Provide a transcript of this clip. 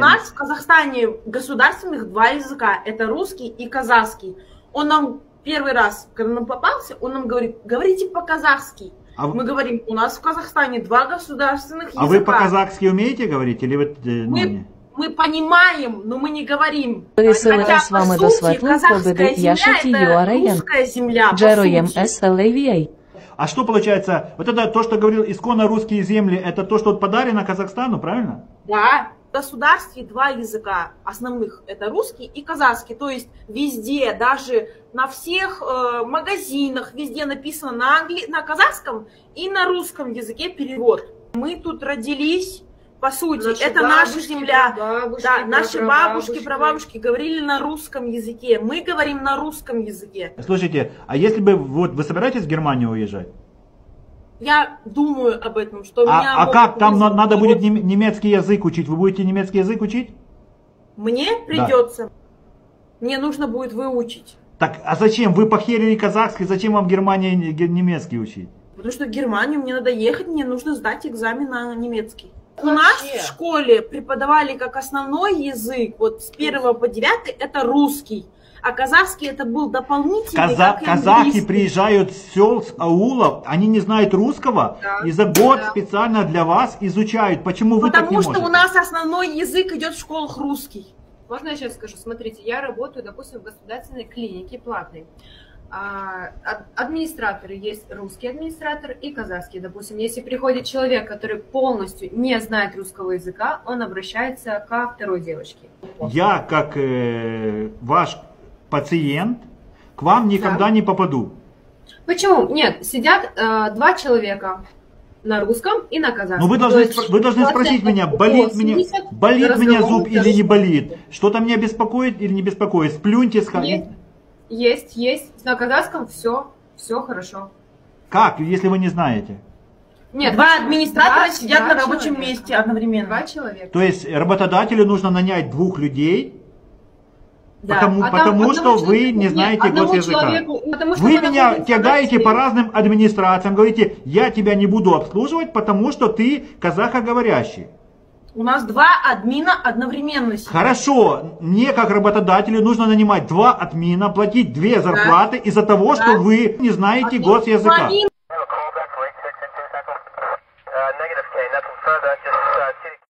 У нас в Казахстане государственных два языка. Это русский и казахский. Он нам первый раз, когда нам попался, он нам говорит, говорите по-казахски. Мы говорим, у нас в Казахстане два государственных языка. А вы по-казахски умеете говорить? Или вы, мы понимаем, но мы не говорим. Хотя, по сути, казахская земля – это русская земля, А что получается, вот это то, что говорил исконно русские земли, это то, что подарено Казахстану, правильно? Да. В государстве два языка основных, это русский и казахский, то есть везде, даже на всех магазинах, везде написано на казахском и на русском языке перевод. Мы тут родились, по сути, это наша земля, да, наши бабушки, прабабушки говорили на русском языке, мы говорим на русском языке. Слушайте, а если бы вот вы собираетесь в Германию уезжать? Я думаю об этом, что меня... А как? Там надо будет немецкий язык учить. Вы будете немецкий язык учить? Мне придется. Да. Мне нужно будет выучить. Так, а зачем? Вы похерили казахский, зачем вам в Германии немецкий учить? Потому что в Германию мне надо ехать, мне нужно сдать экзамен на немецкий. У нас в школе преподавали как основной язык, вот с 1 по 9 это русский. А казахский это был дополнительный. Казахи приезжают с сел, с аулов, они не знают русского, да, и за год специально для вас изучают. Почему вы так не можете? Потому что у нас основной язык идет в школах русский. Можно я сейчас скажу? Смотрите, я работаю, допустим, в государственной клинике платной. Администраторы есть русский администратор и казахский. Допустим, если приходит человек, который полностью не знает русского языка, он обращается ко второй девочке. Я, как ваш пациент, к вам никогда не попаду. Почему? Нет, сидят два человека на русском и на казахском. Но вы должны спросить меня, болит меня зуб или не болит, что-то меня беспокоит или не беспокоит, сплюньте, сходите. Есть. На казахском все хорошо. Как, если вы не знаете? Нет, два администратора сидят на рабочем месте одновременно. Два человека. То есть работодателю нужно нанять двух людей, да. потому что вы не знаете госязыка. Вы меня тягаете по разным администрациям, говорите, я тебя не буду обслуживать, потому что ты казахоговорящий. У нас два админа одновременно сидят. Хорошо, мне как работодателю нужно нанимать два админа, платить две зарплаты из-за того, что вы не знаете госязыка.